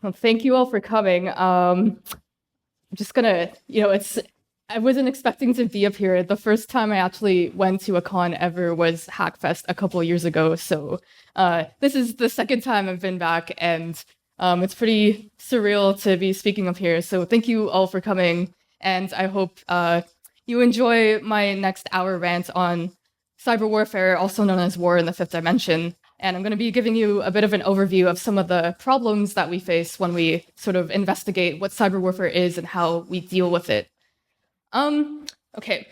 Well, thank you all for coming. I'm just gonna, I wasn't expecting to be up here. The first time I actually went to a con ever was Hackfest a couple of years ago. So this is the second time I've been back, and it's pretty surreal to be speaking up here. So thank you all for coming, and I hope you enjoy my next hour rant on cyber warfare, also known as war in the fifth dimension. And I'm going to be giving you a bit of an overview of some of the problems that we face when we sort of investigate what cyber warfare is and how we deal with it. Okay.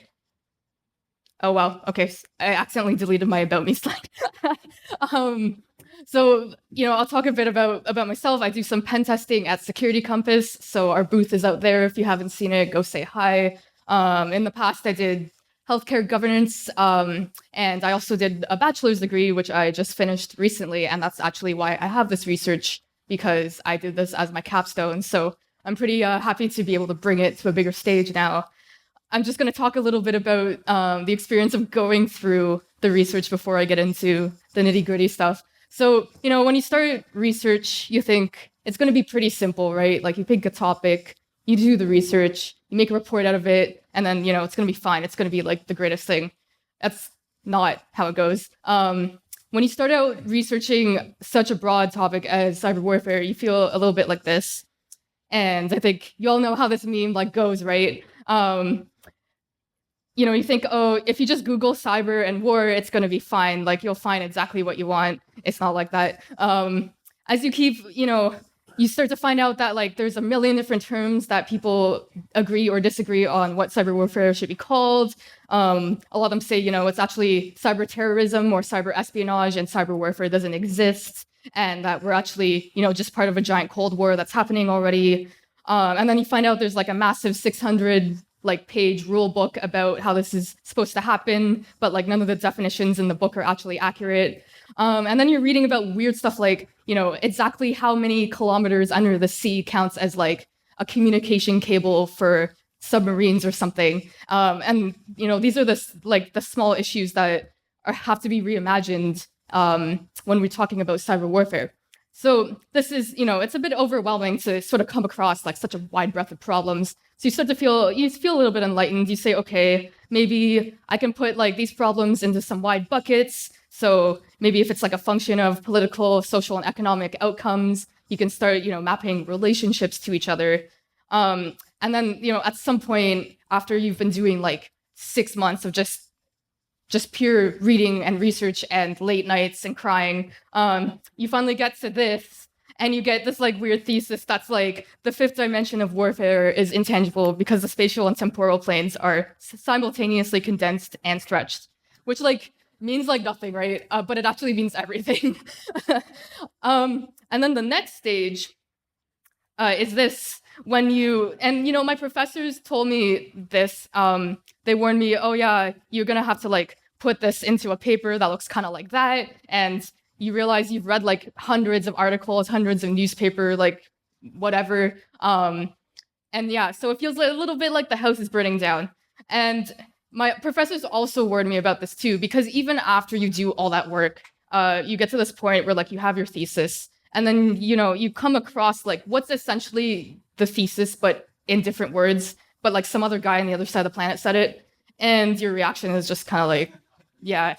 Oh, wow. Okay. I accidentally deleted my About Me slide. So, I'll talk a bit about myself. I do some pen testing at Security Compass. So our booth is out there. If you haven't seen it, go say hi. In the past, I did healthcare governance, and I also did a bachelor's degree, which I just finished recently, and that's actually why I have this research, because I did this as my capstone. So I'm pretty happy to be able to bring it to a bigger stage now. I'm just going to talk a little bit about the experience of going through the research before I get into the nitty-gritty stuff. So, when you start research, you think it's going to be pretty simple, right? Like, you pick a topic, you do the research, you make a report out of it, and then, it's going to be fine. It's going to be like the greatest thing. That's not how it goes. When you start out researching such a broad topic as cyber warfare, you feel a little bit like this. And I think you all know how this meme goes, right? You think, oh, if you just Google cyber and war, it's going to be fine. Like, you'll find exactly what you want. It's not like that. As you keep, you start to find out that there's a million different terms that people agree or disagree on what cyber warfare should be called. A lot of them say, it's actually cyber terrorism or cyber espionage, and cyber warfare doesn't exist, and that we're actually, just part of a giant Cold War that's happening already. And then you find out there's a massive 600 page rule book about how this is supposed to happen, but none of the definitions in the book are actually accurate. And then you're reading about weird stuff like, exactly how many kilometers under the sea counts as a communication cable for submarines or something. And these are the small issues that have to be reimagined when we're talking about cyber warfare. So this is, it's a bit overwhelming to sort of come across such a wide breadth of problems. So you start to feel a little bit enlightened. You say, okay, maybe I can put these problems into some wide buckets. So maybe if it's a function of political, social, and economic outcomes, you can start, mapping relationships to each other. And then, at some point after you've been doing 6 months of just pure reading and research and late nights and crying, you finally get to this, and you get this weird thesis that's the fifth dimension of warfare is intangible because the spatial and temporal planes are simultaneously condensed and stretched, which means nothing, right? But it actually means everything. And then the next stage is this. When my professors told me this, they warned me, oh yeah, you're gonna have to put this into a paper that looks kind of like that, and you realize you've read hundreds of articles, hundreds of newspaper, whatever. And yeah, so it feels a little bit like the house is burning down. And my professors also warned me about this too, because even after you do all that work, you get to this point where you have your thesis, and then you come across what's essentially the thesis, but in different words, but some other guy on the other side of the planet said it, and your reaction is just kind of yeah.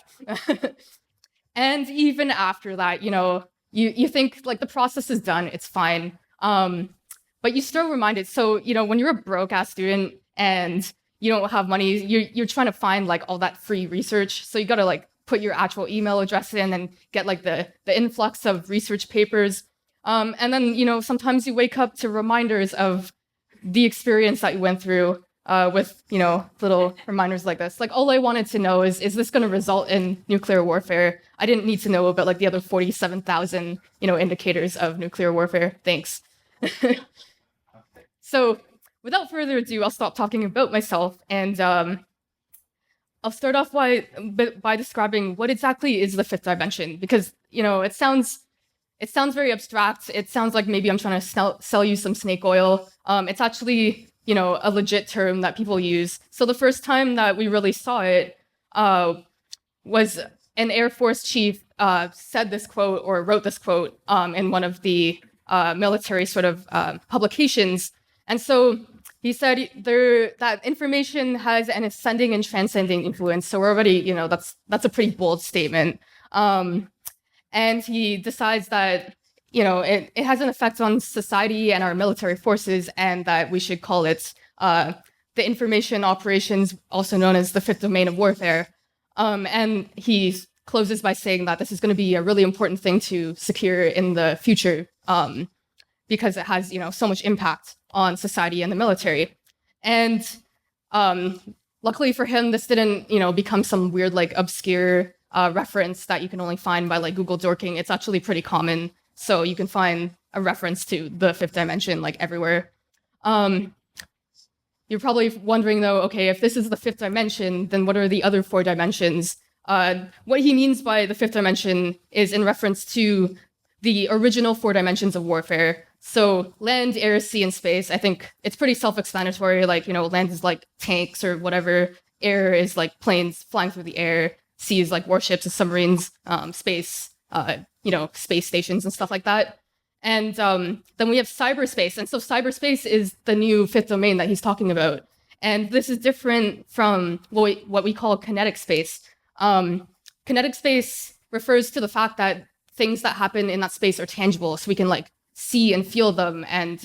And even after that, you think the process is done, it's fine, but you still reminded. So when you're a broke ass student and you don't have money, you're trying to find all that free research, so you gotta put your actual email address in and get the influx of research papers. And then, sometimes you wake up to reminders of the experience that you went through with, little reminders like this. All I wanted to know is this going to result in nuclear warfare? I didn't need to know about the other 47,000, indicators of nuclear warfare. Thanks. So without further ado, I'll stop talking about myself, and I'll start off by describing what exactly is the fifth dimension, because, it sounds very abstract. It sounds like maybe I'm trying to sell you some snake oil. It's actually, a legit term that people use. So the first time that we really saw it was an Air Force chief said this quote or wrote this quote in one of the military sort of publications. And so he said that information has an ascending and transcending influence. So we're already, that's a pretty bold statement. And he decides that, it has an effect on society and our military forces, and that we should call it the information operations, also known as the fifth domain of warfare. And he closes by saying that this is going to be a really important thing to secure in the future, because it has, so much impact on society and the military. And luckily for him, this didn't, become some weird, obscure reference that you can only find by Google dorking. It's actually pretty common. So you can find a reference to the fifth dimension everywhere. You're probably wondering though, okay, if this is the fifth dimension, then what are the other four dimensions? What he means by the fifth dimension is in reference to the original four dimensions of warfare. So land, air, sea, and space. I think it's pretty self-explanatory. Land is tanks or whatever. Air is planes flying through the air. Sea is warships and submarines. Space, space stations and stuff like that. And then we have cyberspace. And so cyberspace is the new fifth domain that he's talking about. And this is different from what we call kinetic space. Kinetic space refers to the fact that things that happen in that space are tangible, so we can see and feel them and,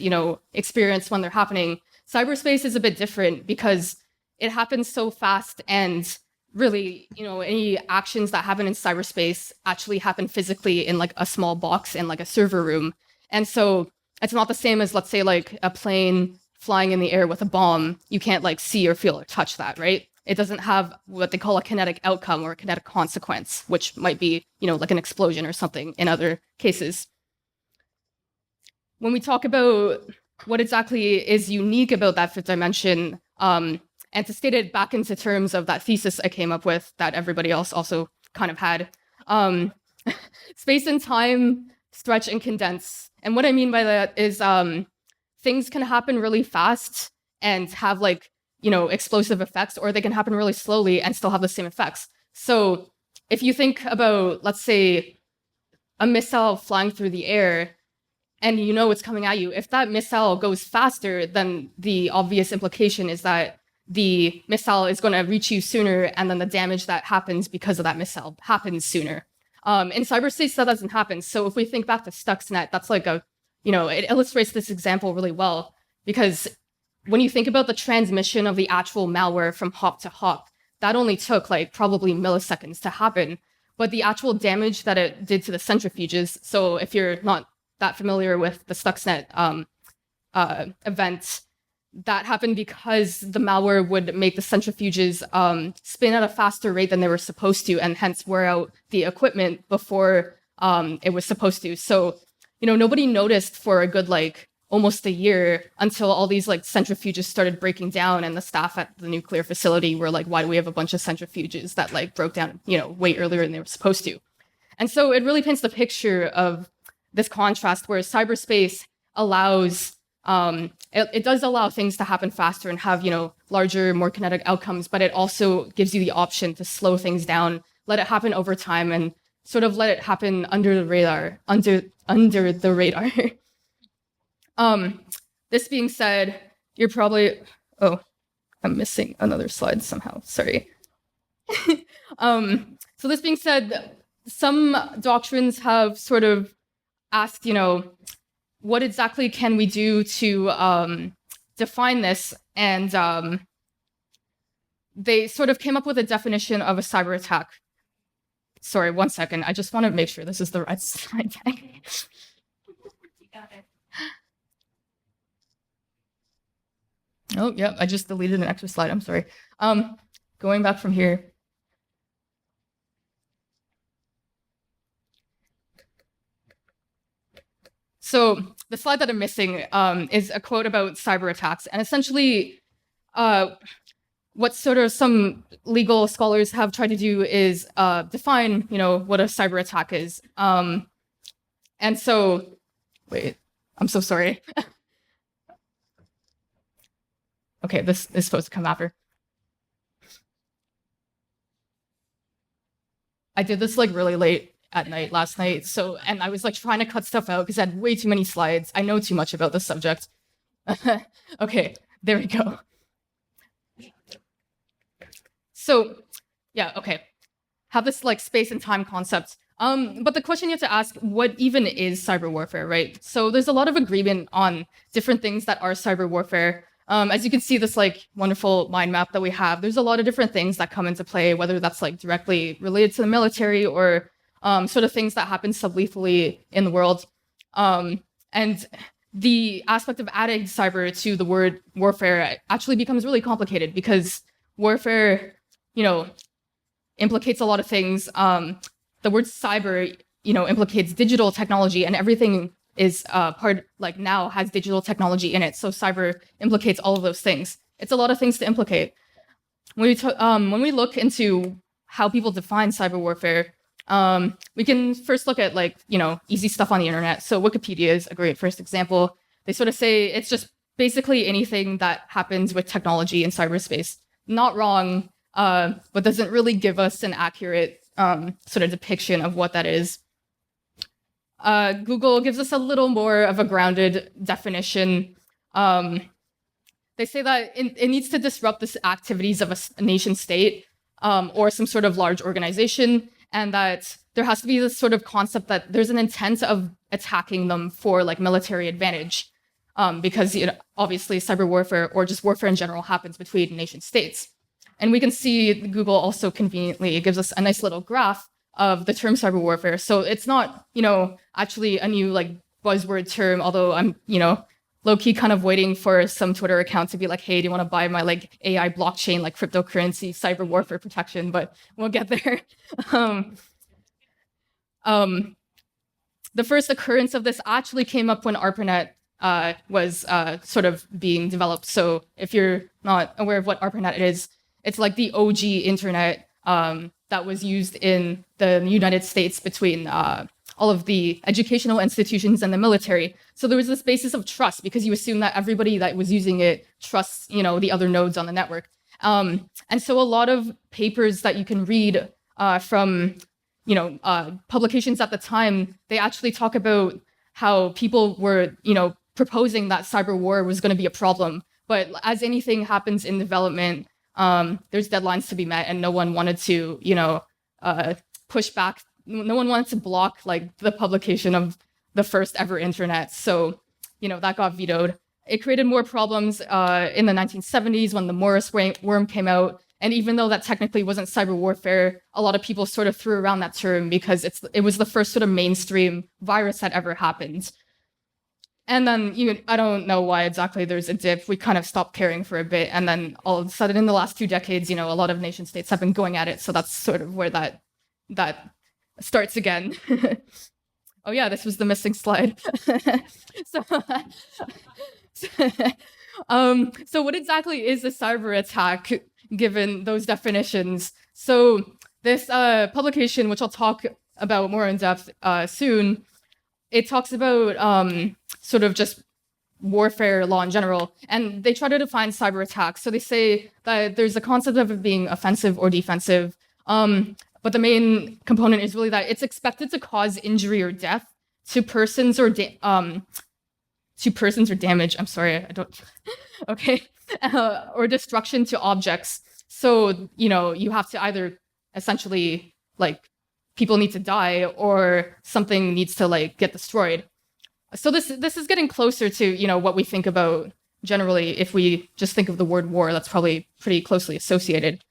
experience when they're happening. Cyberspace is a bit different because it happens so fast, and really, any actions that happen in cyberspace actually happen physically in a small box in a server room. And so it's not the same as, let's say, a plane flying in the air with a bomb. You can't see or feel or touch that, right? It doesn't have what they call a kinetic outcome or a kinetic consequence, which might be, an explosion or something in other cases. When we talk about what exactly is unique about that fifth dimension, and to state it back into terms of that thesis I came up with that everybody else also kind of had, space and time stretch and condense. And what I mean by that is things can happen really fast and have explosive effects, or they can happen really slowly and still have the same effects. So if you think about, let's say, a missile flying through the air, and it's coming at you, if that missile goes faster, then the obvious implication is that the missile is going to reach you sooner, and then the damage that happens because of that missile happens sooner. In cyberspace, that doesn't happen. So if we think back to Stuxnet, that's it illustrates this example really well, because when you think about the transmission of the actual malware from hop to hop, that only took probably milliseconds to happen. But the actual damage that it did to the centrifuges, so if you're not that familiar with the Stuxnet event, that happened because the malware would make the centrifuges spin at a faster rate than they were supposed to, and hence wear out the equipment before it was supposed to. So, nobody noticed for a good almost a year until all these centrifuges started breaking down, and the staff at the nuclear facility were why do we have a bunch of centrifuges that broke down, way earlier than they were supposed to? And so it really paints the picture of this contrast where cyberspace allows, it does allow things to happen faster and have, larger, more kinetic outcomes, but it also gives you the option to slow things down, let it happen over time, and sort of let it happen under the radar, under the radar. This being said, you're probably, oh, I'm missing another slide somehow, sorry. So this being said, some doctrines have sort of asked, what exactly can we do to define this? And they sort of came up with a definition of a cyber attack. Sorry, 1 second. I just want to make sure this is the right slide deck. Oh, yeah, I just deleted an extra slide. I'm sorry. Going back from here. So the slide that I'm missing is a quote about cyber attacks. And essentially, what sort of some legal scholars have tried to do is define, what a cyber attack is. And so, wait, I'm so sorry. Okay, this is supposed to come after. I did this really late at night last night. So, and I was like trying to cut stuff out because I had way too many slides. I know too much about this subject. Okay, there we go. So, yeah, okay. Have this like space and time concept. But the question you have to ask, what even is cyber warfare, right? So there's a lot of agreement on different things that are cyber warfare. As you can see, this like wonderful mind map that we have, there's a lot of different things that come into play, whether that's like directly related to the military or sort of things that happen sublethally in the world. And the aspect of adding cyber to the word warfare actually becomes really complicated because warfare, implicates a lot of things. The word cyber, implicates digital technology, and everything is now has digital technology in it. So cyber implicates all of those things. It's a lot of things to implicate. When we look into how people define cyber warfare, we can first look at easy stuff on the internet. So Wikipedia is a great first example. They sort of say it's just basically anything that happens with technology in cyberspace. Not wrong, but doesn't really give us an accurate sort of depiction of what that is. Google gives us a little more of a grounded definition. They say that it needs to disrupt the activities of a nation state or some sort of large organization, and that there has to be this sort of concept that there's an intent of attacking them for like military advantage, because obviously cyber warfare or just warfare in general happens between nation states. And we can see Google also conveniently gives us a nice little graph of the term cyber warfare. So it's not, actually a new like buzzword term, although I'm, low-key kind of waiting for some Twitter account to be like, hey, do you want to buy my like AI blockchain, like cryptocurrency, cyber warfare protection? But we'll get there. The first occurrence of this actually came up when ARPANET was sort of being developed. So if you're not aware of what ARPANET is, it's like the OG internet that was used in the United States between all of the educational institutions and the military. So there was this basis of trust because you assume that everybody that was using it trusts, the other nodes on the network. And so a lot of papers that you can read from, publications at the time, they actually talk about how people were, proposing that cyber war was going to be a problem. But as anything happens in development, there's deadlines to be met, and no one wanted to, push back. No one wanted to block like the publication of the first ever internet. So, that got vetoed. It created more problems in the 1970s when the Morris worm came out. And even though that technically wasn't cyber warfare, a lot of people sort of threw around that term because it was the first sort of mainstream virus that ever happened. And then I don't know why exactly there's a dip. We kind of stopped caring for a bit. And then all of a sudden in the last 2 decades, a lot of nation states have been going at it. So that's sort of where that starts again. Oh yeah, this was the missing slide. So what exactly is a cyber attack given those definitions? So this publication, which I'll talk about more in depth soon, it talks about sort of just warfare law in general, and they try to define cyber attacks. So they say that there's a concept of it being offensive or defensive, but the main component is really that it's expected to cause injury or death to persons or damage. I'm sorry, I don't. Okay, or destruction to objects. So you have to either essentially like people need to die or something needs to like get destroyed. So this is getting closer to what we think about generally. If we just think of the word war, that's probably pretty closely associated.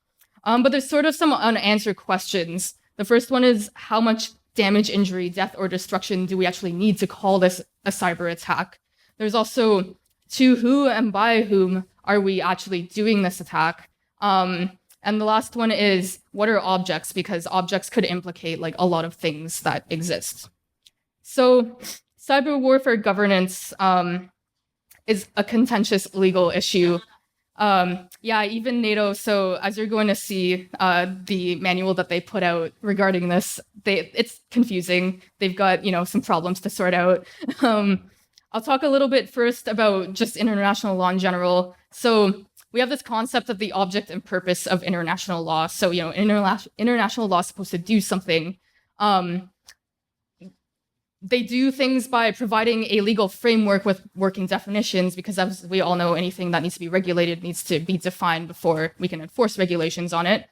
But there's sort of some unanswered questions. The first one is how much damage, injury, death, or destruction do we actually need to call this a cyber attack? There's also to who and by whom are we actually doing this attack? And the last one is what are objects? Because objects could implicate like a lot of things that exist. So cyber warfare governance is a contentious legal issue. Even NATO. So as you're going to see, the manual that they put out regarding this, it's confusing. They've got, some problems to sort out. I'll talk a little bit first about just international law in general. So we have this concept of the object and purpose of international law. So, international law is supposed to do something. They do things by providing a legal framework with working definitions, because as we all know, anything that needs to be regulated needs to be defined before we can enforce regulations on it.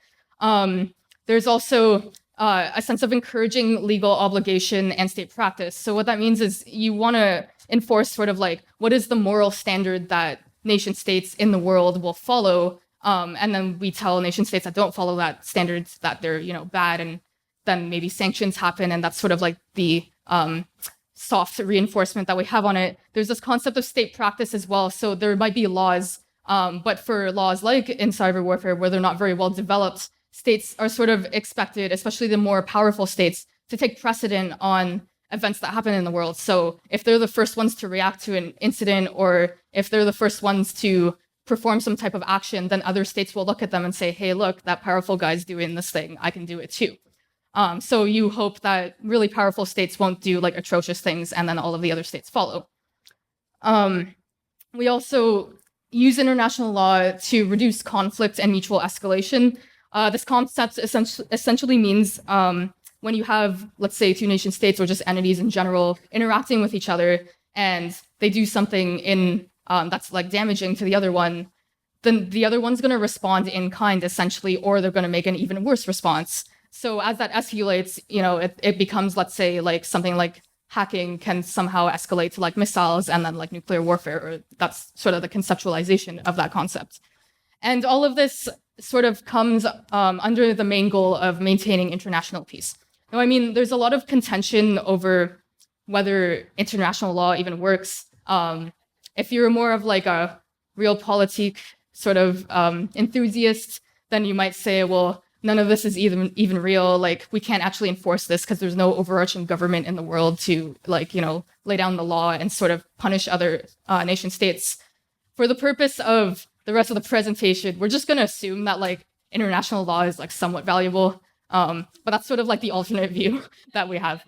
There's also a sense of encouraging legal obligation and state practice. So what that means is you want to enforce sort of like, what is the moral standard that nation states in the world will follow? And then we tell nation states that don't follow that standards that they're, bad, and then maybe sanctions happen. And that's sort of like the soft reinforcement that we have on it. There's this concept of state practice as well. So there might be laws, but for laws like in cyber warfare, where they're not very well developed, states are sort of expected, especially the more powerful states, to take precedent on events that happen in the world. So if they're the first ones to react to an incident, or if they're the first ones to perform some type of action, then other states will look at them and say, hey, look, that powerful guy's doing this thing, I can do it too. So you hope that really powerful states won't do like atrocious things and then all of the other states follow. We also use international law to reduce conflict and mutual escalation. This concept essentially means when you have, let's say, two nation states or just entities in general interacting with each other, and they do something that's like damaging to the other one, then the other one's going to respond in kind, essentially, or they're going to make an even worse response. So as that escalates, it becomes, let's say, like something like hacking can somehow escalate to like missiles and then like nuclear warfare, or that's sort of the conceptualization of that concept. And all of this sort of comes under the main goal of maintaining international peace. Now, I mean, there's a lot of contention over whether international law even works. If you're more of like a realpolitik sort of enthusiast, then you might say, well, none of this is even real. Like, we can't actually enforce this because there's no overarching government in the world to lay down the law and sort of punish other nation states. For the purpose of the rest of the presentation, we're just going to assume that like international law is like somewhat valuable. But that's sort of like the alternate view that we have.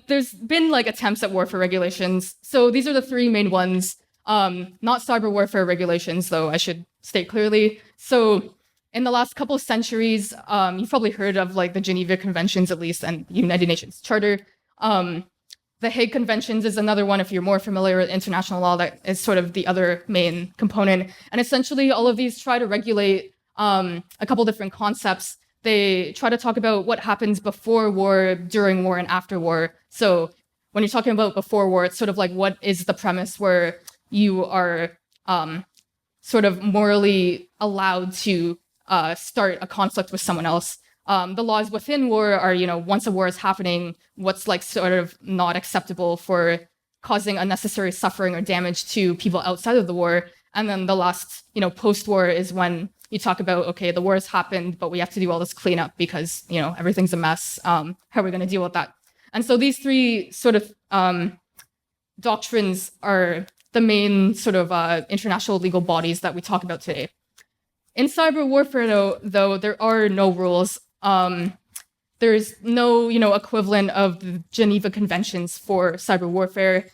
There's been like attempts at warfare regulations. So these are the three main ones. Not cyber warfare regulations, though, I should state clearly. So in the last couple of centuries, you've probably heard of like the Geneva Conventions, at least, and United Nations Charter. The Hague Conventions is another one, if you're more familiar with international law, that is sort of the other main component. And essentially, all of these try to regulate a couple different concepts. They try to talk about what happens before war, during war, and after war. So when you're talking about before war, it's sort of like, what is the premise where you are sort of morally allowed to start a conflict with someone else. The laws within war are, once a war is happening, what's like sort of not acceptable for causing unnecessary suffering or damage to people outside of the war. And then the last, post-war is when you talk about, okay, the war has happened, but we have to do all this cleanup because, everything's a mess. How are we going to deal with that? And so these three sort of doctrines are the main sort of international legal bodies that we talk about today. In cyber warfare, though, there are no rules. There's no, equivalent of the Geneva Conventions for cyber warfare.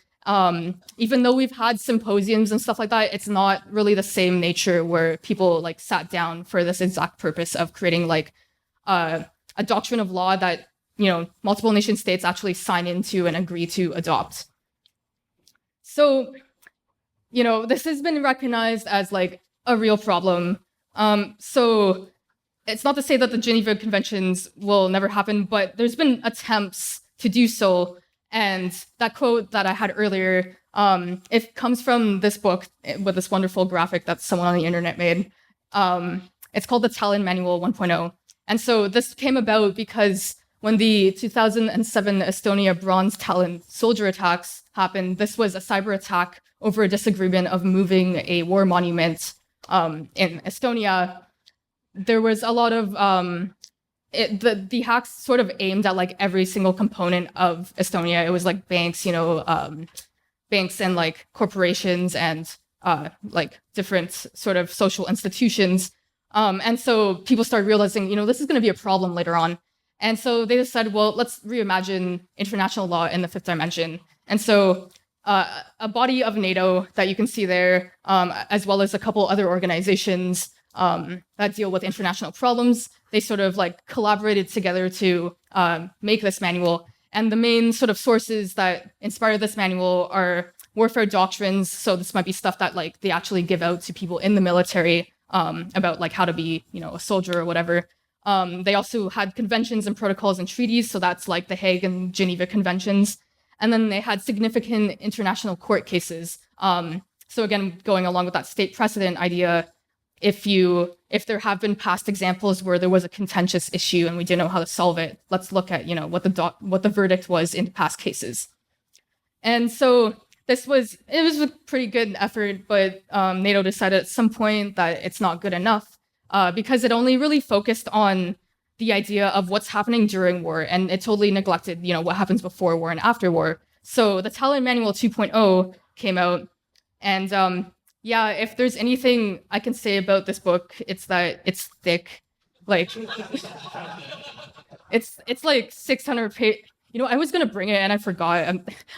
Even though we've had symposiums and stuff like that, it's not really the same nature where people like sat down for this exact purpose of creating like a doctrine of law that, multiple nation states actually sign into and agree to adopt. So, this has been recognized as like a real problem. So it's not to say that the Geneva Conventions will never happen, but there's been attempts to do so. And that quote that I had earlier, it comes from this book with this wonderful graphic that someone on the internet made. It's called the Tallinn Manual 1.0. And so this came about because when the 2007 Estonia Bronze Tallinn soldier attacks happened, this was a cyber attack over a disagreement of moving a war monument in Estonia. There was a lot of the hacks sort of aimed at like every single component of Estonia. It was like banks, banks and like corporations and like different sort of social institutions. And so people started realizing, this is going to be a problem later on. And so they decided, well, let's reimagine international law in the fifth dimension. And so a body of NATO that you can see there, as well as a couple other organizations, that deal with international problems. They sort of like collaborated together to make this manual. And the main sort of sources that inspired this manual are warfare doctrines. So this might be stuff that like they actually give out to people in the military about like how to be, a soldier or whatever. They also had conventions and protocols and treaties. So that's like the Hague and Geneva Conventions. And then they had significant international court cases. So again, going along with that state precedent idea, if there have been past examples where there was a contentious issue and we didn't know how to solve it, let's look at, what the verdict was in past cases. And so it was a pretty good effort, but NATO decided at some point that it's not good enough because it only really focused on the idea of what's happening during war, and it totally neglected, what happens before war and after war. So the Tallinn Manual 2.0 came out, and if there's anything I can say about this book, it's that it's thick. Like, it's like 600 pages. I was gonna bring it and I forgot.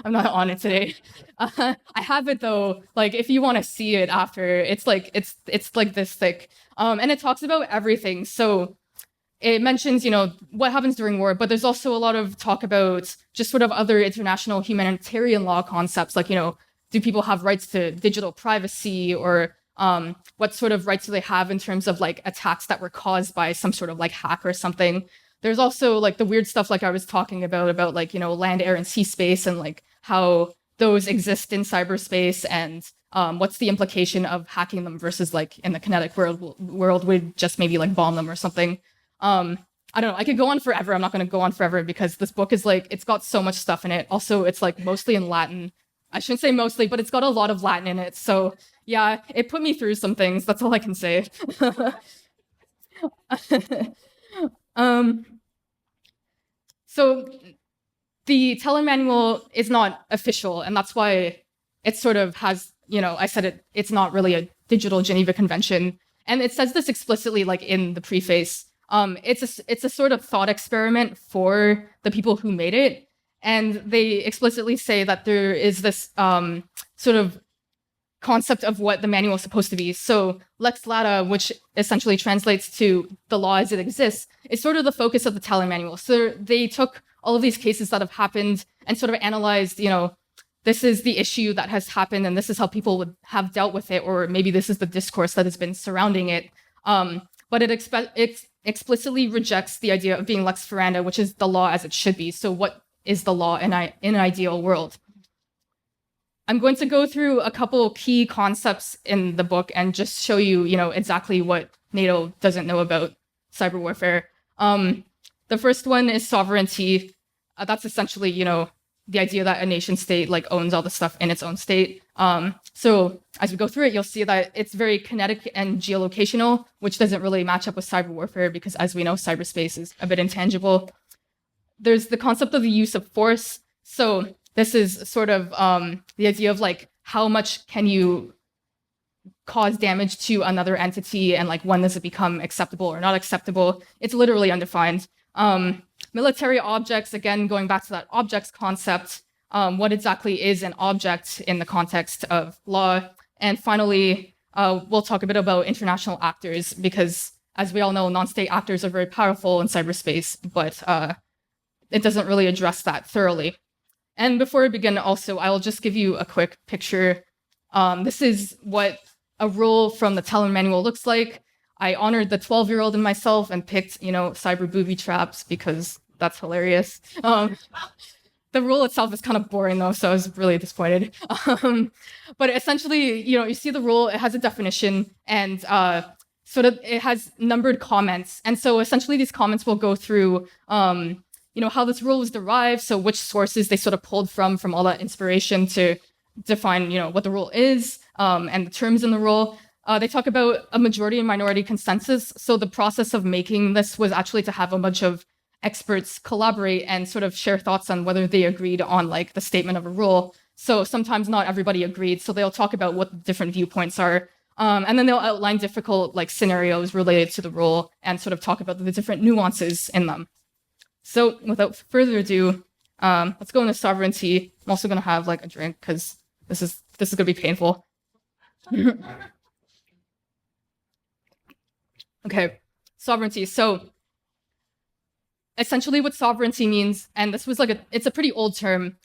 I'm not on it today. I have it though. Like, if you want to see it after, it's like this thick. And it talks about everything. So it mentions, what happens during war, but there's also a lot of talk about just sort of other international humanitarian law concepts, like, do people have rights to digital privacy, or what sort of rights do they have in terms of like attacks that were caused by some sort of like hack or something. There's also like the weird stuff like I was talking about like, land, air, and sea space, and like how those exist in cyberspace, and what's the implication of hacking them versus like in the kinetic world would just maybe like bomb them or something. I don't know. I could go on forever. I'm not going to go on forever because this book is like, it's got so much stuff in it. Also, it's like mostly in Latin. I shouldn't say mostly, but it's got a lot of Latin in it. So yeah, it put me through some things. That's all I can say. So the Tallinn Manual is not official, and that's why it sort of has, I said it's not really a digital Geneva Convention. And it says this explicitly, like in the preface. It's a sort of thought experiment for the people who made it. And they explicitly say that there is this sort of concept of what the manual is supposed to be. So lex lata, which essentially translates to the law as it exists, is sort of the focus of the Tallinn Manual. So they took all of these cases that have happened and sort of analyzed, this is the issue that has happened and this is how people would have dealt with it, or maybe this is the discourse that has been surrounding it. But it explicitly rejects the idea of being lex ferenda, which is the law as it should be. So what is the law in an ideal world? I'm going to go through a couple key concepts in the book and just show you, exactly what NATO doesn't know about cyber warfare. The first one is sovereignty. That's essentially, the idea that a nation state like owns all the stuff in its own state. So as we go through it, you'll see that it's very kinetic and geolocational, which doesn't really match up with cyber warfare because, as we know, cyberspace is a bit intangible. There's the concept of the use of force. So this is sort of the idea of like how much can you cause damage to another entity, and like when does it become acceptable or not acceptable? It's literally undefined. Military objects, again, going back to that objects concept, what exactly is an object in the context of law? And finally, we'll talk a bit about international actors because, as we all know, non-state actors are very powerful in cyberspace, but it doesn't really address that thoroughly. And before we begin, also, I will just give you a quick picture. This is what a rule from the Tallinn Manual looks like. I honored the 12-year-old in myself and picked, cyber booby traps because that's hilarious. The rule itself is kind of boring though, so I was really disappointed. But essentially, you see the rule, it has a definition, and sort of it has numbered comments. And so essentially these comments will go through how this rule was derived, so which sources they sort of pulled from all that inspiration to define, what the rule is, and the terms in the rule. They talk about a majority and minority consensus. So the process of making this was actually to have a bunch of experts collaborate and sort of share thoughts on whether they agreed on like the statement of a rule. So sometimes not everybody agreed. So they'll talk about what the different viewpoints are. And then they'll outline difficult like scenarios related to the rule and sort of talk about the different nuances in them. So without further ado, let's go into sovereignty. I'm also going to have like a drink because this is going to be painful. Okay, sovereignty. So essentially what sovereignty means, and this was it's a pretty old term.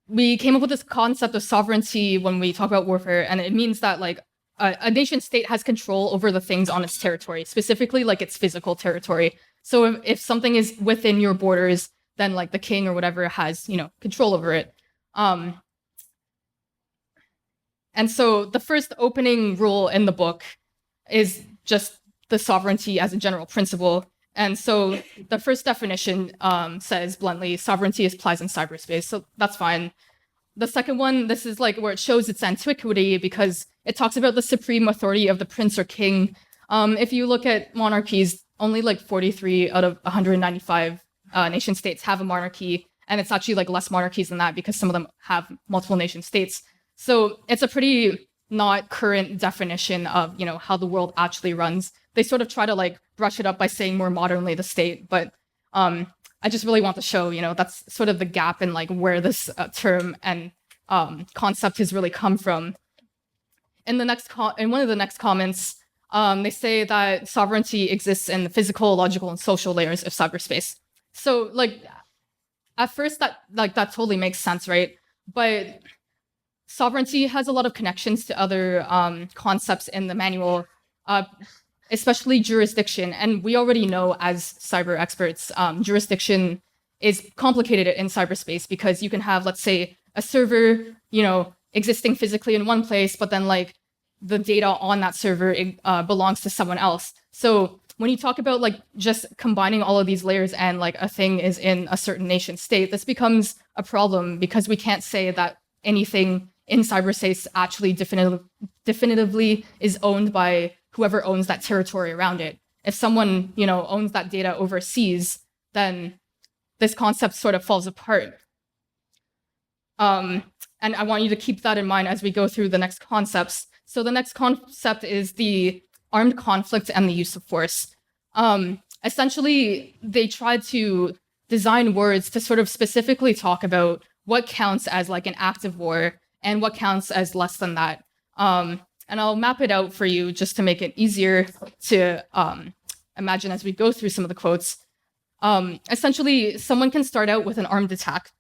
We came up with this concept of sovereignty when we talk about warfare, and it means that like a nation state has control over the things on its territory, specifically like its physical territory. So if something is within your borders, then like the king or whatever has, control over it. And so the first opening rule in the book is just the sovereignty as a general principle. And so the first definition says bluntly, sovereignty applies in cyberspace. So that's fine. The second one, this is like where it shows its antiquity because it talks about the supreme authority of the prince or king. If you look at monarchies, only like 43 out of 195 nation states have a monarchy. And it's actually like less monarchies than that because some of them have multiple nation states. So it's a pretty not current definition of, how the world actually runs. They sort of try to like brush it up by saying more modernly the state, but I just really want to show, that's sort of the gap in like where this term and concept has really come from. In one of the next comments, they say that sovereignty exists in the physical, logical, and social layers of cyberspace. So like at first that totally makes sense, right? But sovereignty has a lot of connections to other concepts in the manual, especially jurisdiction. And we already know as cyber experts, jurisdiction is complicated in cyberspace because you can have, let's say, a server, existing physically in one place, but then like the data on that server belongs to someone else. So when you talk about like just combining all of these layers and like a thing is in a certain nation state, this becomes a problem because we can't say that anything in cyberspace actually definitively is owned by whoever owns that territory around it. If someone, owns that data overseas, then this concept sort of falls apart. And I want you to keep that in mind as we go through the next concepts. So the next concept is the armed conflict and the use of force. Essentially, they tried to design words to sort of specifically talk about what counts as like an act of war and what counts as less than that. And I'll map it out for you just to make it easier to imagine as we go through some of the quotes. Essentially, someone can start out with an armed attack,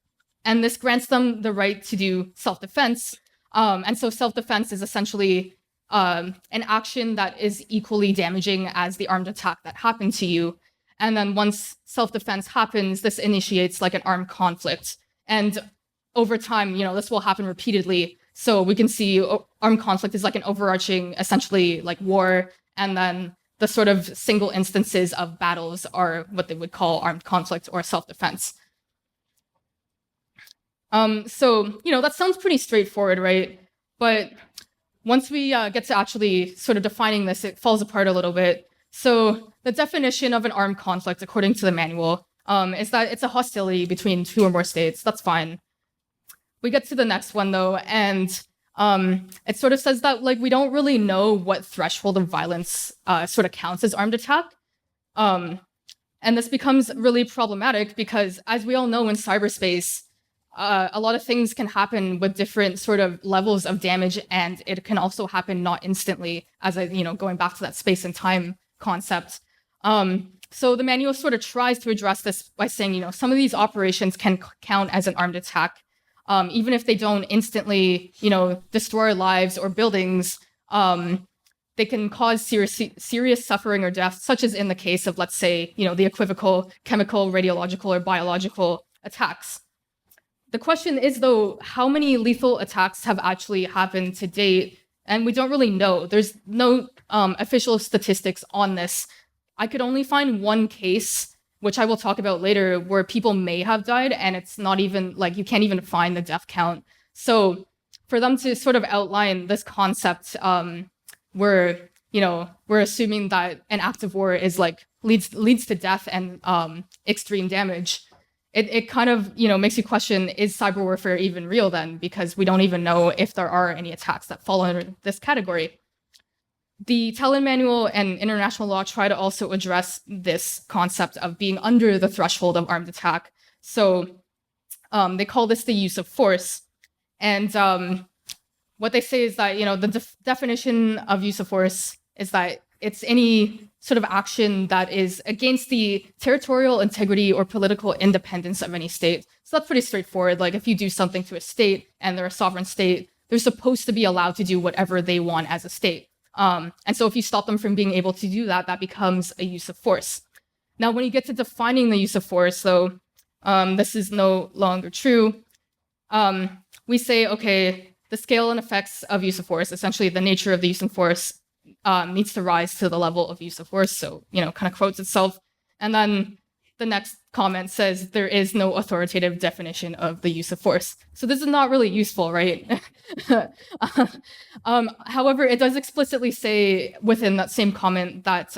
and this grants them the right to do self-defense. And so self-defense is essentially an action that is equally damaging as the armed attack that happened to you. And then once self-defense happens, this initiates like an armed conflict. And over time, this will happen repeatedly. So we can see armed conflict is like an overarching, essentially like war. And then the sort of single instances of battles are what they would call armed conflict or self-defense. So, that sounds pretty straightforward, right? But once we get to actually sort of defining this, it falls apart a little bit. So the definition of an armed conflict, according to the manual, is that it's a hostility between two or more states. That's fine. We get to the next one, though, and it sort of says that like we don't really know what threshold of violence sort of counts as armed attack. And this becomes really problematic because, as we all know in cyberspace, a lot of things can happen with different sort of levels of damage, and it can also happen not instantly, as going back to that space and time concept. So the manual sort of tries to address this by saying, some of these operations can count as an armed attack, even if they don't instantly, destroy lives or buildings. They can cause serious suffering or death, such as in the case of, let's say, the equivocal chemical, radiological, or biological attacks. The question is, though, how many lethal attacks have actually happened to date? And we don't really know. There's no official statistics on this. I could only find one case, which I will talk about later, where people may have died, and it's not even, like, you can't even find the death count. So for them to sort of outline this concept, we're assuming that an act of war is, like, leads to death and extreme damage. It kind of, makes you question, is cyber warfare even real then? Because we don't even know if there are any attacks that fall under this category. The Tallinn Manual and international law try to also address this concept of being under the threshold of armed attack. So they call this the use of force. And what they say is that, the definition of use of force is that it's any sort of action that is against the territorial integrity or political independence of any state. So that's pretty straightforward. Like if you do something to a state and they're a sovereign state, they're supposed to be allowed to do whatever they want as a state. And so if you stop them from being able to do that, that becomes a use of force. Now, when you get to defining the use of force, though, this is no longer true. We say, okay, the scale and effects of use of force, essentially the nature of the use of force, needs to rise to the level of use of force. So, kind of quotes itself. And then the next comment says there is no authoritative definition of the use of force. So this is not really useful, right? However, it does explicitly say within that same comment that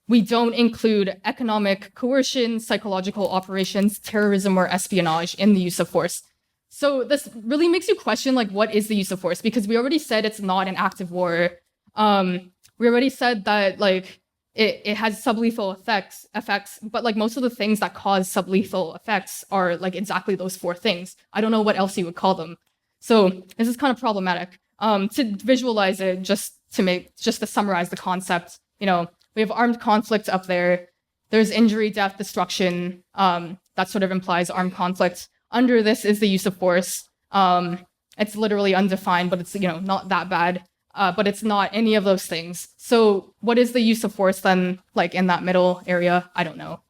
we don't include economic coercion, psychological operations, terrorism, or espionage in the use of force. So this really makes you question, like, what is the use of force? Because we already said it's not an active war. We already said that, like, it has sublethal effects, but like most of the things that cause sublethal effects are like exactly those four things. I don't know what else you would call them. So this is kind of problematic. To visualize it, just to summarize the concept, we have armed conflict up there. There's injury, death, destruction. That sort of implies armed conflict. Under this is the use of force. It's literally undefined, but it's not that bad. But it's not any of those things. So what is the use of force then, like in that middle area? I don't know.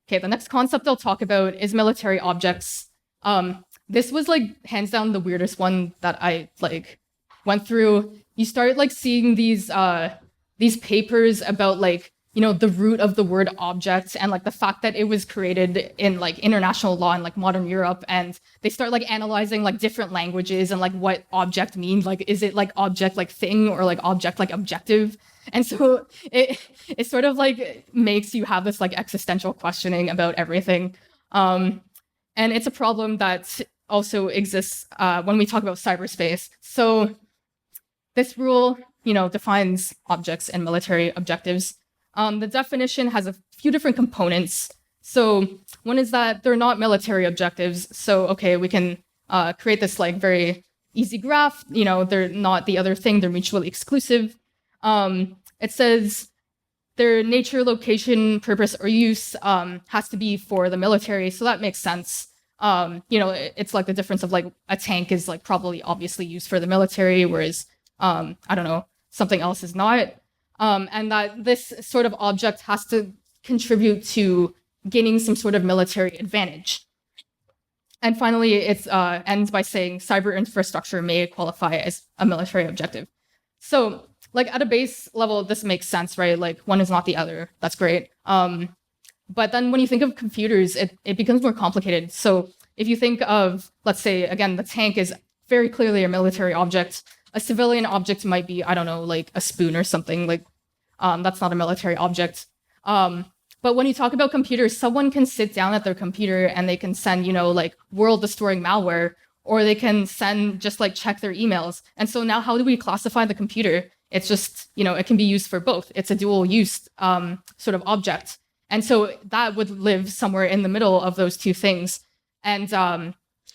Okay, the next concept I'll talk about is military objects. This was like hands down the weirdest one that I like went through. You start like seeing these papers about like, the root of the word object and like the fact that it was created in like international law in like modern Europe, and they start like analyzing like different languages and like what object means. Like, is it like object like thing or like object like objective? And so it sort of like makes you have this like existential questioning about everything. And it's a problem that also exists when we talk about cyberspace. So this rule, defines objects and military objectives. The definition has a few different components. So one is that they're not military objectives. So, okay, we can create this like very easy graph. They're not the other thing. They're mutually exclusive. It says their nature, location, purpose, or use has to be for the military. So that makes sense. It's like the difference of like a tank is like probably obviously used for the military, whereas, I don't know, something else is not. And that this sort of object has to contribute to gaining some sort of military advantage. And finally, it ends by saying cyber infrastructure may qualify as a military objective. So, like at a base level, this makes sense, right? Like one is not the other. That's great. But then when you think of computers, it becomes more complicated. So if you think of, let's say, again, the tank is very clearly a military object. A civilian object might be, I don't know, like a spoon or something. Like that's not a military object. But when you talk about computers, someone can sit down at their computer and they can send, like world-destroying malware, or they can send just like check their emails. And so now how do we classify the computer? It's just, it can be used for both. It's a dual-use sort of object. And so that would live somewhere in the middle of those two things. And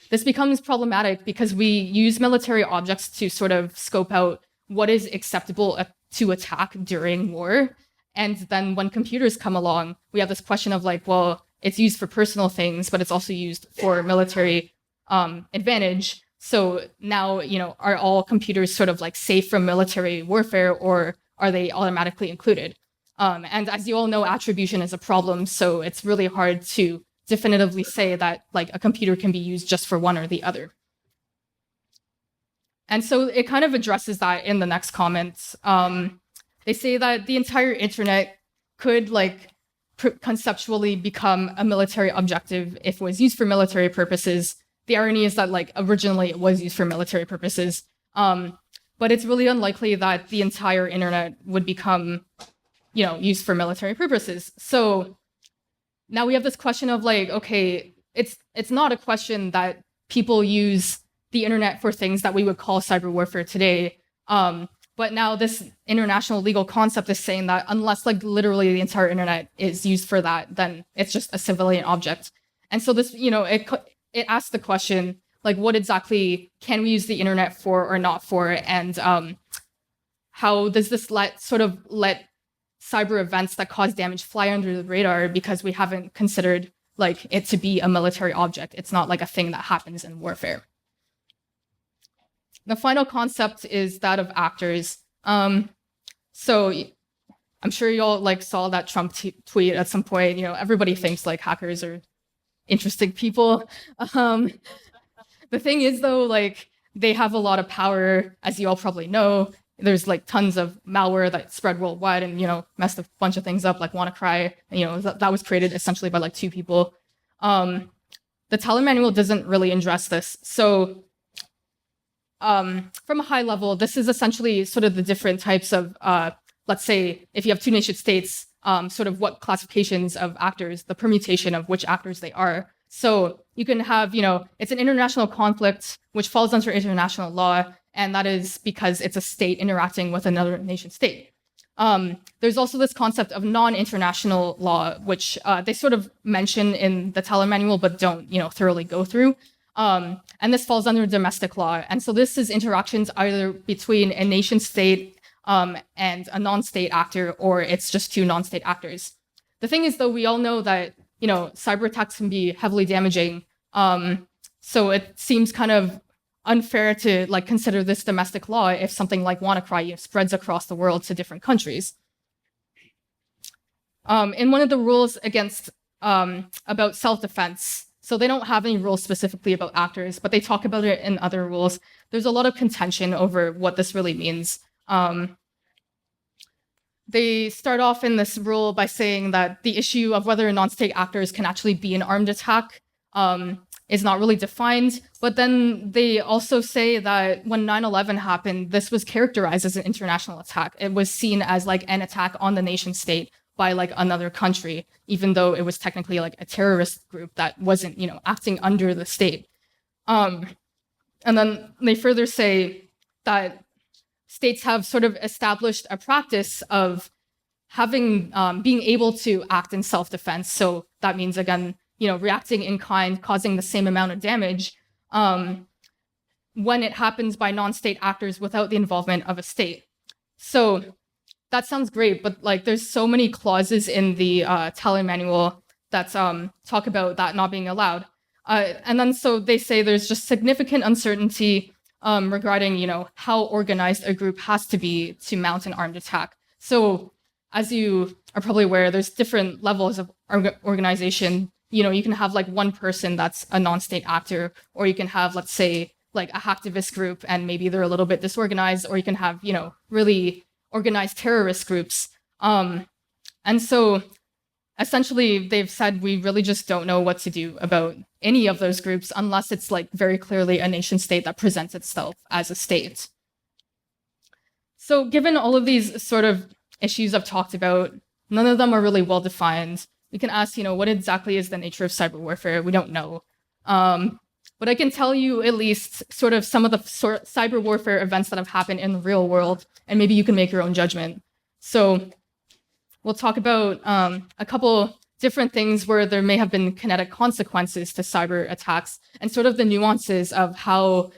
this becomes problematic because we use military objects to sort of scope out what is acceptable to attack during war. And then when computers come along, we have this question of like, well, it's used for personal things, but it's also used for military advantage. So now, are all computers sort of like safe from military warfare, or are they automatically included? And as you all know, attribution is a problem. So it's really hard to definitively say that like a computer can be used just for one or the other. And so it kind of addresses that in the next comments. They say that the entire internet could like conceptually become a military objective if it was used for military purposes. The irony is that like originally it was used for military purposes, but it's really unlikely that the entire internet would become, used for military purposes. So now we have this question of like, okay, it's not a question that people use the internet for things that we would call cyber warfare today. But now this international legal concept is saying that unless like literally the entire internet is used for that, then it's just a civilian object. And so this, it asks the question, like, what exactly can we use the internet for or not for? And how does this let cyber events that cause damage fly under the radar because we haven't considered like it to be a military object. It's not like a thing that happens in warfare. The final concept is that of actors. So I'm sure you all like saw that Trump tweet at some point. You know, everybody thinks like hackers are interesting people. The thing is though, like they have a lot of power, as you all probably know. There's like tons of malware that spread worldwide and, you know, messed a bunch of things up like WannaCry. You know, that was created essentially by like 2 people. The Tallinn Manual doesn't really address this. So from a high level, this is essentially sort of the different types of, let's say, if you have 2 nation states, sort of what classifications of actors, the permutation of which actors they are. So you can have, you know, it's an international conflict which falls under international law, and that is because it's a state interacting with another nation state. There's also this concept of non-international law, which they sort of mention in the Tallinn Manual, but don't, you know, thoroughly go through. And this falls under domestic law. And so this is interactions either between a nation state and a non-state actor, or it's just 2 non-state actors. The thing is, though, we all know that, you know, cyber attacks can be heavily damaging. So it seems kind of unfair to like consider this domestic law if something like WannaCry spreads across the world to different countries. In one of the rules against about self-defense, so they don't have any rules specifically about actors, but they talk about it in other rules. There's a lot of contention over what this really means. They start off in this rule by saying that the issue of whether non-state actors can actually be an armed attack is not really defined. But then they also say that when 9/11 happened, this was characterized as an international attack. It was seen as like an attack on the nation state by like another country, even though it was technically like a terrorist group that wasn't, you know, acting under the state. And then they further say that states have sort of established a practice of having, being able to act in self-defense. So that means, again, you know, reacting in kind, causing the same amount of damage when it happens by non-state actors without the involvement of a state. So that sounds great, but like there's so many clauses in the Tallinn Manual that talk about that not being allowed. And then so they say there's just significant uncertainty regarding, you know, how organized a group has to be to mount an armed attack. So as you are probably aware, there's different levels of organization. You know, you can have like one person that's a non-state actor, or you can have, let's say, like a hacktivist group and maybe they're a little bit disorganized, or you can have, you know, really organized terrorist groups. And so essentially they've said we really just don't know what to do about any of those groups unless it's like very clearly a nation state that presents itself as a state. So given all of these sort of issues I've talked about, none of them are really well defined. We can ask, you know, what exactly is the nature of cyber warfare? We don't know. But I can tell you at least sort of some of the cyber warfare events that have happened in the real world, and maybe you can make your own judgment. So we'll talk about a couple different things where there may have been kinetic consequences to cyber attacks and sort of the nuances of how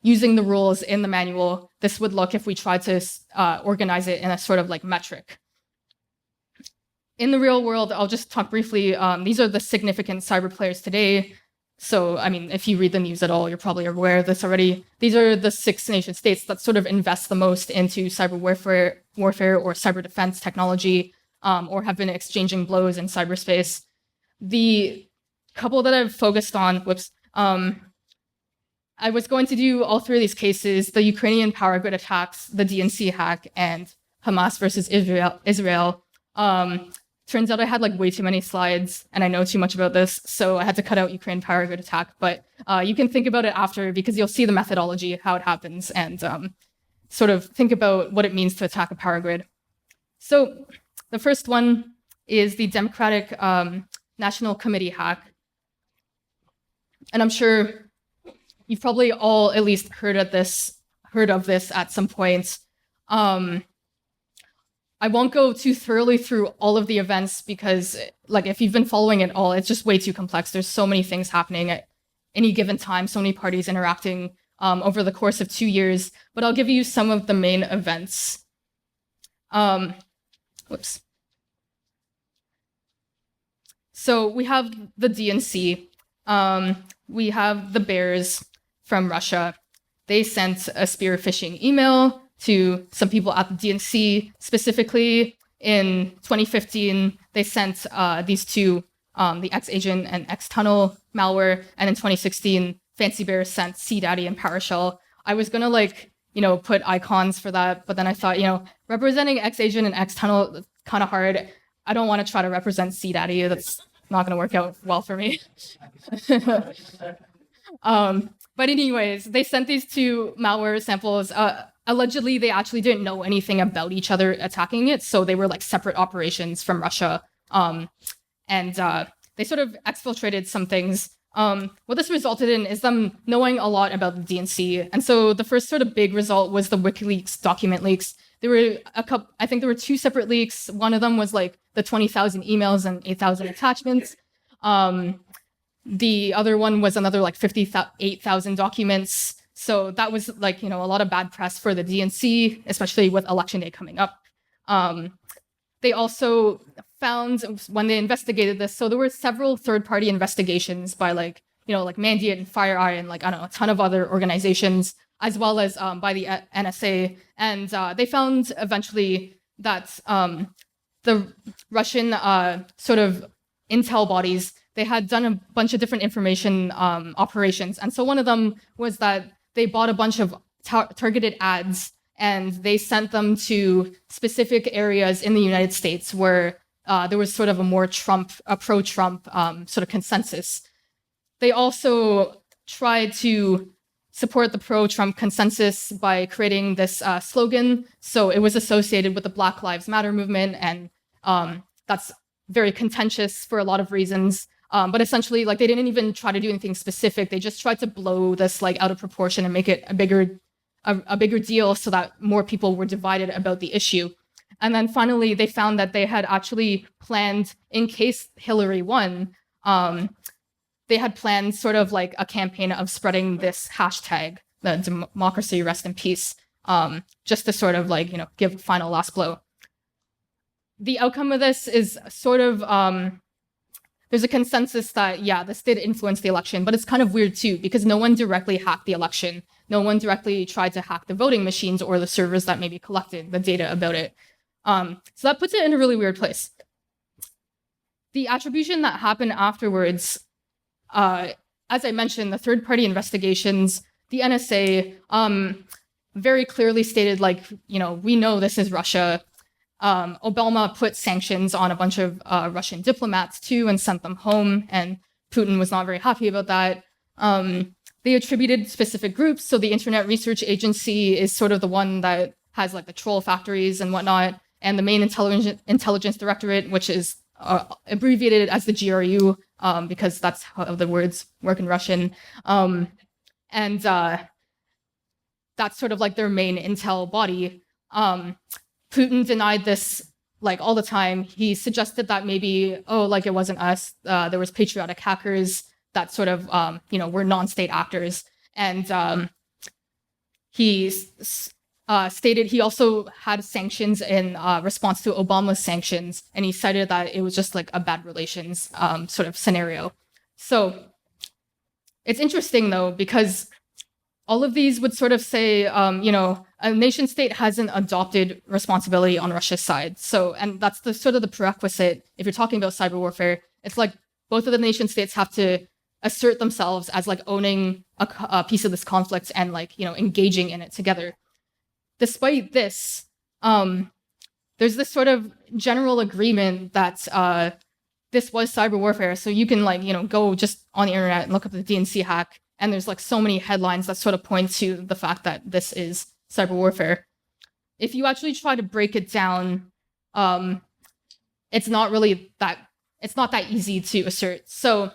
using the rules in the manual, this would look if we tried to organize it in a sort of like metric. In the real world, I'll just talk briefly. These are the significant cyber players today. So, I mean, if you read the news at all, you're probably aware of this already. These are the 6 nation states that sort of invest the most into cyber warfare or cyber defense technology, or have been exchanging blows in cyberspace. The couple that I've focused on, I was going to do all 3 of these cases, the Ukrainian power grid attacks, the DNC hack, and Hamas versus Israel. Turns out I had like way too many slides and I know too much about this, so I had to cut out Ukraine power grid attack. But you can think about it after because you'll see the methodology, how it happens, and sort of think about what it means to attack a power grid. So the first one is the Democratic National Committee hack. And I'm sure you've probably all at least heard of this at some point. I won't go too thoroughly through all of the events because, like, if you've been following it all, it's just way too complex. There's so many things happening at any given time, so many parties interacting. over the course of 2 years, but I'll give you some of the main events. Whoops. So we have the DNC. We have the Bears from Russia. They sent a spear phishing email to some people at the DNC. Specifically, in 2015, they sent these two, the X-Agent and X-Tunnel malware. And in 2016, Fancy Bear sent CDaddy and PowerShell. I was gonna put icons for that, but then I thought, representing X-Agent and X-Tunnel is kind of hard. I don't want to try to represent CDaddy. That's not going to work out well for me. But anyways, they sent these two malware samples. Allegedly, they actually didn't know anything about each other attacking it, so they were like separate operations from Russia. And they sort of exfiltrated some things. What this resulted in is them knowing a lot about the DNC. And so the first sort of big result was the WikiLeaks document leaks. There were I think there were two separate leaks. One of them was like the 20,000 emails and 8,000 attachments. The other one was another like 58,000 documents. So that was like, a lot of bad press for the DNC, especially with election day coming up. They also found when they investigated this, so there were several third-party investigations by like Mandiant and FireEye and a ton of other organizations, as well as by the NSA. And they found eventually that the Russian sort of intel bodies, they had done a bunch of different information operations. And so one of them was that they bought a bunch of targeted ads and they sent them to specific areas in the United States where there was sort of a more pro-Trump sort of consensus. They also tried to support the pro-Trump consensus by creating this slogan. So it was associated with the Black Lives Matter movement, and that's very contentious for a lot of reasons. But essentially, they didn't even try to do anything specific. They just tried to blow this out of proportion and make it a bigger deal so that more people were divided about the issue. And then finally, they found that they had actually planned, in case Hillary won, they had planned sort of like a campaign of spreading this hashtag, the democracy rest in peace, just to sort of give a final last blow. The outcome of this is sort of, there's a consensus that, yeah, this did influence the election, but it's kind of weird too, because no one directly hacked the election. No one directly tried to hack the voting machines or the servers that maybe collected the data about it. So that puts it in a really weird place. The attribution that happened afterwards, as I mentioned, the third-party investigations, the NSA very clearly stated, we know this is Russia. Obama put sanctions on a bunch of Russian diplomats too and sent them home, and Putin was not very happy about that. They attributed specific groups, so the Internet Research Agency is sort of the one that has the troll factories and whatnot, and the main intelligence directorate, which is abbreviated as the GRU, because that's how the words work in Russian. And that's sort of their main intel body. Putin denied this all the time. He suggested that maybe, it wasn't us. There was patriotic hackers that sort of, were non-state actors. And he stated he also had sanctions in response to Obama's sanctions, and he cited that it was just a bad relations sort of scenario. So it's interesting though, because all of these would sort of say, a nation state hasn't adopted responsibility on Russia's side. So, and that's the sort of the prerequisite if you're talking about cyber warfare. It's both of the nation states have to assert themselves as owning a piece of this conflict and engaging in it together. Despite this, there's this sort of general agreement that this was cyber warfare. So you can go just on the internet and look up the DNC hack, and there's so many headlines that sort of point to the fact that this is cyber warfare. If you actually try to break it down, it's not that easy to assert. So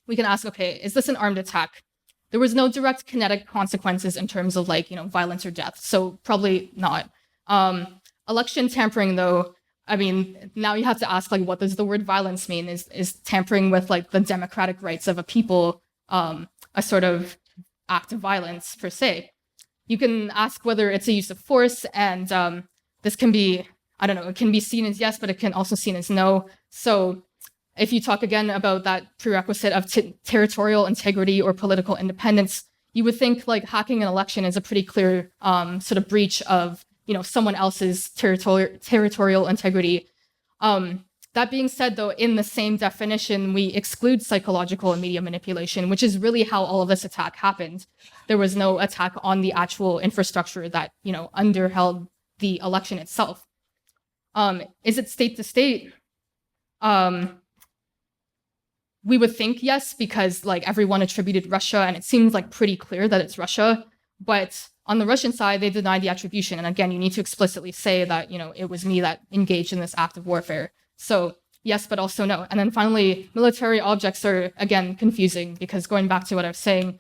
we can ask, okay, is this an armed attack? There was no direct kinetic consequences in terms of violence or death, so probably not. Election tampering, though, I mean, now you have to ask, what does the word violence mean? Is tampering with the democratic rights of a people a sort of act of violence per se. You can ask whether it's a use of force, and this can be, I don't know, it can be seen as yes, but it can also seen as no. So if you talk again about that prerequisite of territorial integrity or political independence, you would think like hacking an election is a pretty clear sort of breach of, someone else's territorial integrity. That being said, though, in the same definition, we exclude psychological and media manipulation, which is really how all of this attack happened. There was no attack on the actual infrastructure that, underheld the election itself. Is it state to state? We would think yes, because like everyone attributed Russia, and it seems like pretty clear that it's Russia. But on the Russian side, they denied the attribution. And again, you need to explicitly say that, it was me that engaged in this act of warfare. So yes, but also no. And then finally, military objects are, again, confusing, because going back to what I was saying,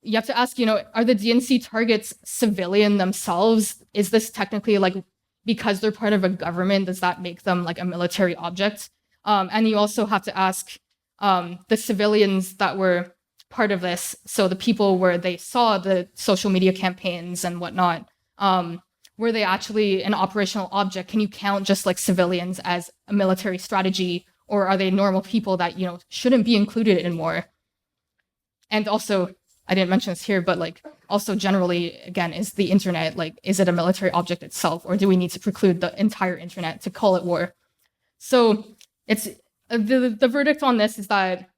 you have to ask, are the DNC targets civilian themselves? Is this technically like, because they're part of a government, does that make them like a military object? And you also have to ask the civilians that were part of this, so the people where they saw the social media campaigns and whatnot, were they actually an operational object? Can you count just like civilians as a military strategy, or are they normal people that, shouldn't be included in war? And also, I didn't mention this here, but like also generally, again, is the internet, like, is it a military object itself, or do we need to preclude the entire internet to call it war? So it's the verdict on this is that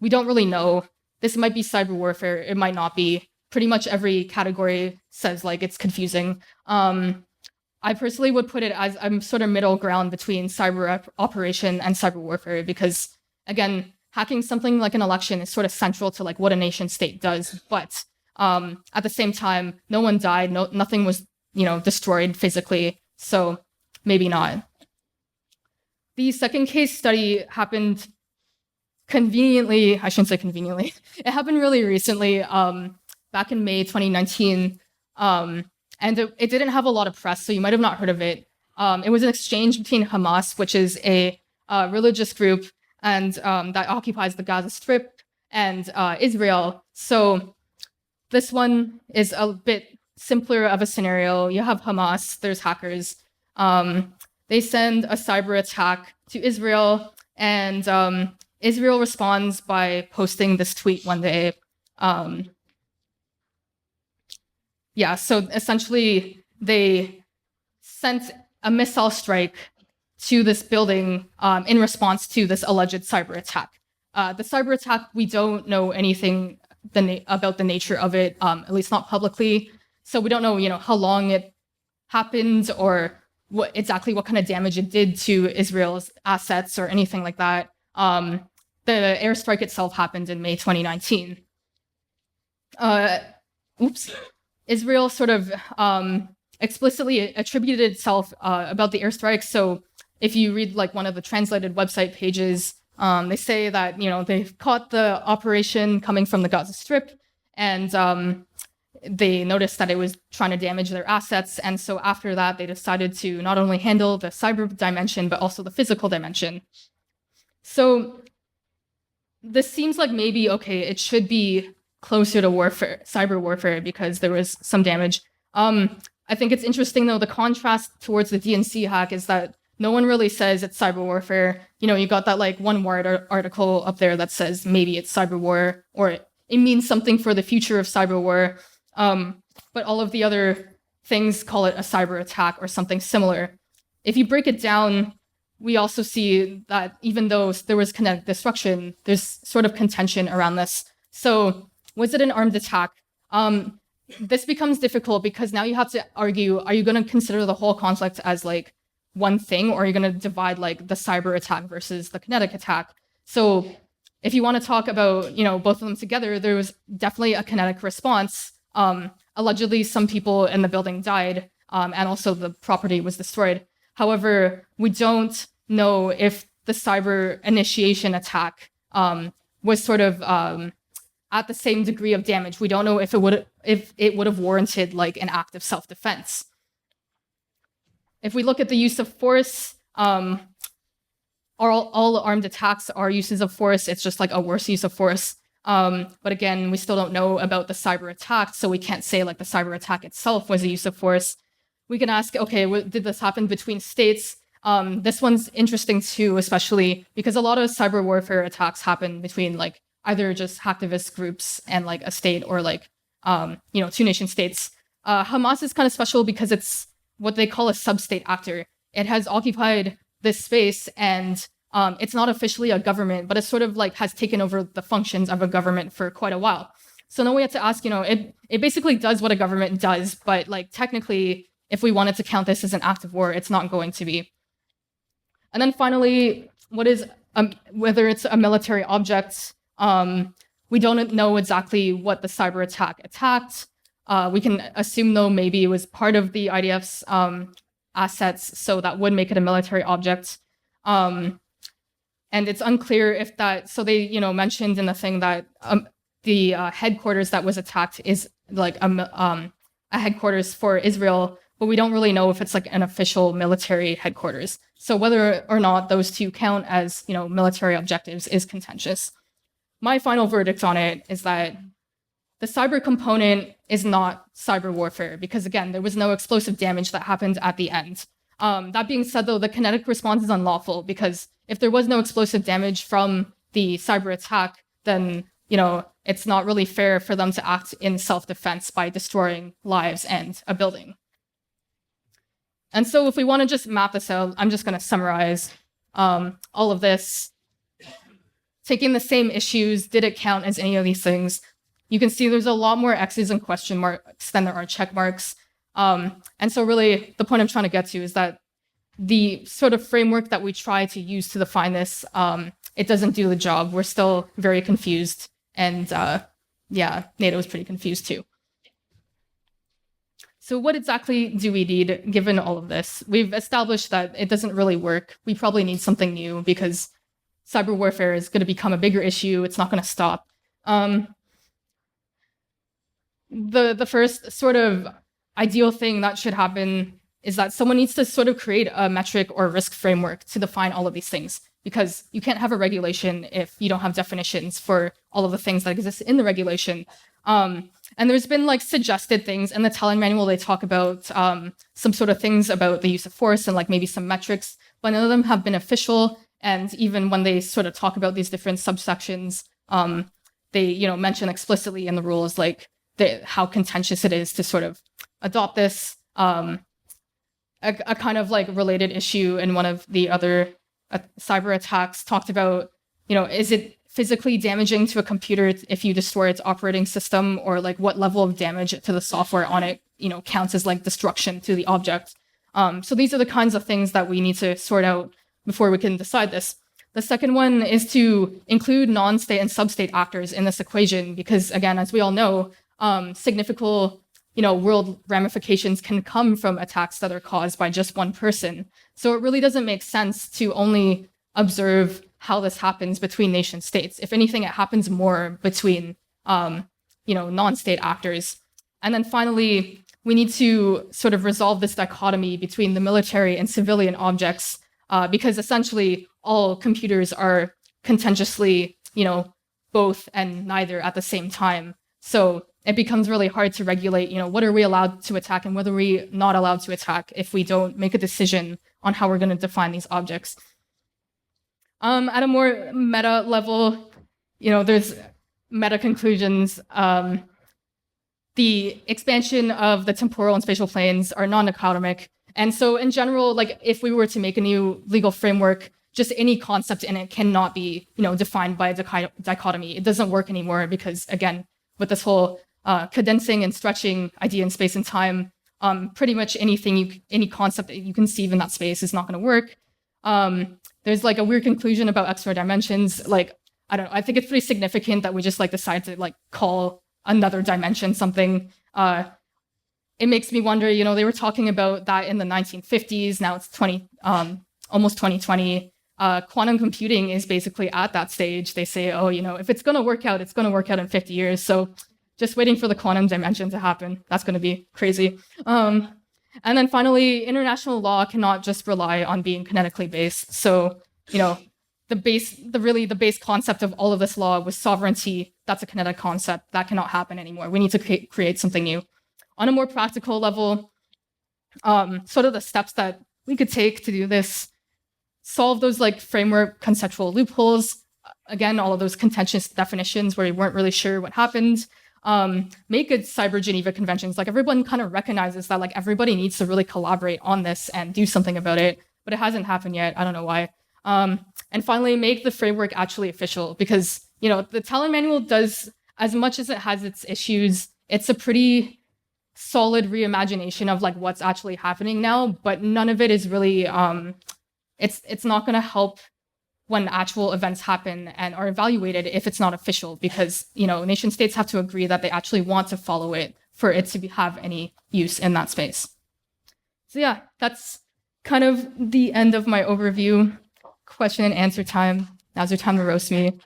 we don't really know. This might be cyber warfare. It might not be. Pretty much every category says like it's confusing. I personally would put it as I'm sort of middle ground between cyber operation and cyber warfare, because again, hacking something like an election is sort of central to like what a nation state does. But at the same time, no one died. Nothing was, destroyed physically. So maybe not. The second case study happened conveniently. I shouldn't say conveniently. It happened really recently, back in May 2019. And it didn't have a lot of press, so you might have not heard of it. It was an exchange between Hamas, which is a religious group, and that occupies the Gaza Strip, and Israel. So this one is a bit simpler of a scenario. You have Hamas, there's hackers. They send a cyber attack to Israel, and Israel responds by posting this tweet one day. So essentially, they sent a missile strike to this building in response to this alleged cyber attack. The cyber attack, we don't know anything about the nature of it, at least not publicly. So we don't know, how long it happened, or what kind of damage it did to Israel's assets or anything like that. The airstrike itself happened in May 2019. Israel sort of explicitly attributed itself about the airstrike. So if you read like one of the translated website pages, they say that, they caught the operation coming from the Gaza Strip, and they noticed that it was trying to damage their assets. And so after that, they decided to not only handle the cyber dimension, but also the physical dimension. So this seems like maybe, okay, it should be closer to warfare, cyber warfare, because there was some damage. I think it's interesting, though, the contrast towards the DNC hack is that no one really says it's cyber warfare. You got that like one word article up there that says maybe it's cyber war, or it means something for the future of cyber war. But all of the other things call it a cyber attack or something similar. If you break it down, we also see that even though there was kinetic destruction, there's sort of contention around this. So was it an armed attack? This becomes difficult because now you have to argue, are you going to consider the whole conflict as like one thing, or are you going to divide like the cyber attack versus the kinetic attack? So if you want to talk about, both of them together, there was definitely a kinetic response. Allegedly, some people in the building died, and also the property was destroyed. However, we don't know if the cyber initiation attack was sort of at the same degree of damage. We don't know if it would have warranted like an act of self-defense. If we look at the use of force, all armed attacks are uses of force. It's just like a worse use of force. But again, we still don't know about the cyber attack, so we can't say like the cyber attack itself was a use of force. We can ask, okay, did this happen between states? This one's interesting too, especially because a lot of cyber warfare attacks happen between like either just hacktivist groups and like a state or like, two nation states. Hamas is kind of special because it's what they call a sub-state actor. It has occupied this space and it's not officially a government, but it sort of like has taken over the functions of a government for quite a while. So now we have to ask, it basically does what a government does, but like technically, if we wanted to count this as an act of war, it's not going to be. And then finally, whether it's a military object, we don't know exactly what the cyber attack attacked. We can assume though maybe it was part of the IDF's assets, so that would make it a military object. And it's unclear if that. So they mentioned in the thing that the headquarters that was attacked is like a headquarters for Israel, but we don't really know if it's like an official military headquarters. So whether or not those two count as military objectives is contentious. My final verdict on it is that the cyber component is not cyber warfare because, again, there was no explosive damage that happened at the end. That being said, though, the kinetic response is unlawful because if there was no explosive damage from the cyber attack, then, it's not really fair for them to act in self-defense by destroying lives and a building. And so if we want to just map this out, I'm just going to summarize all of this. Taking the same issues, did it count as any of these things? You can see there's a lot more X's and question marks than there are check marks. And so really the point I'm trying to get to is that the sort of framework that we try to use to define this, it doesn't do the job. We're still very confused. And NATO is pretty confused too. So what exactly do we need given all of this? We've established that it doesn't really work. We probably need something new because cyber warfare is going to become a bigger issue. It's not going to stop. The first sort of ideal thing that should happen is that someone needs to sort of create a metric or risk framework to define all of these things, because you can't have a regulation if you don't have definitions for all of the things that exist in the regulation. And there's been like suggested things in the Tallinn Manual. They talk about some sort of things about the use of force and like maybe some metrics, but none of them have been official. And even when they sort of talk about these different subsections, they mention explicitly in the rules like how contentious it is to sort of adopt this. A kind of like related issue in one of the other cyber attacks talked about, is it physically damaging to a computer if you destroy its operating system, or like what level of damage to the software on it, counts as like destruction to the object. So these are the kinds of things that we need to sort out before we can decide this. The second one is to include non-state and sub-state actors in this equation, because again, as we all know, significant world ramifications can come from attacks that are caused by just one person. So it really doesn't make sense to only observe how this happens between nation states. If anything, it happens more between, non-state actors. And then finally, we need to sort of resolve this dichotomy between the military and civilian objects, because essentially all computers are contentiously, both and neither at the same time. So it becomes really hard to regulate, what are we allowed to attack and what are we not allowed to attack if we don't make a decision on how we're going to define these objects. At a more meta level, there's meta conclusions. The expansion of the temporal and spatial planes are non-dichotomic. And so in general, like if we were to make a new legal framework, just any concept in it cannot be, defined by a dichotomy. It doesn't work anymore because, again, with this whole condensing and stretching idea in space and time, pretty much any concept that you conceive in that space is not going to work. There's like a weird conclusion about extra dimensions. Like, I don't know, I think it's pretty significant that we just like decide to like call another dimension something. It makes me wonder, they were talking about that in the 1950s. Now it's almost 2020. Quantum computing is basically at that stage. They say, if it's going to work out, it's going to work out in 50 years. So just waiting for the quantum dimension to happen. That's going to be crazy. And then finally, international law cannot just rely on being kinetically based. So, the base concept of all of this law was sovereignty. That's a kinetic concept. That cannot happen anymore. We need to create something new. On a more practical level, sort of the steps that we could take to do this, solve those like framework conceptual loopholes. Again, all of those contentious definitions where we weren't really sure what happened. Make good cyber Geneva conventions. Like everyone kind of recognizes that like everybody needs to really collaborate on this and do something about it, but it hasn't happened yet. I don't know why. And finally, make the framework actually official, because, you know, the Tallinn Manual does, as much as it has its issues, it's a pretty solid reimagination of like what's actually happening now, but none of it is really, it's not gonna help when actual events happen and are evaluated if it's not official, because, you know, nation states have to agree that they actually want to follow it for it to have any use in that space. So yeah, that's kind of the end of my overview. Question and answer time. Now's your time to roast me.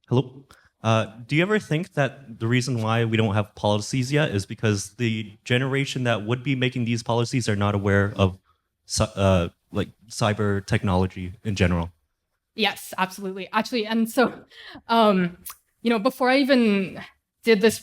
Hello. Do you ever think that the reason why we don't have policies yet is because the generation that would be making these policies are not aware of like cyber technology in general? Yes, absolutely. Actually, and so, you know, before I even did this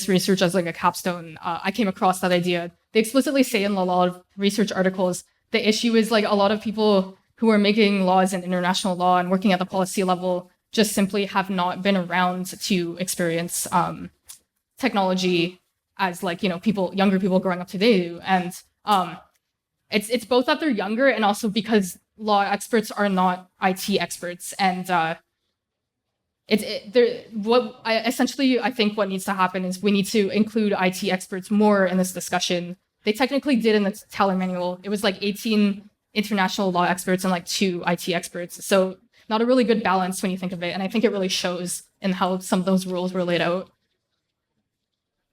research as like a capstone, I came across that idea. They explicitly say in a lot of research articles, the issue is like a lot of people who are making laws in international law and working at the policy level just simply have not been around to experience technology as like, you know, younger people growing up today do. And it's both that they're younger and also because law experts are not IT experts. And I think what needs to happen is we need to include IT experts more in this discussion. They technically did in the Tallinn Manual. It was like 18 international law experts and like 2 IT experts. So not a really good balance when you think of it. And I think it really shows in how some of those rules were laid out.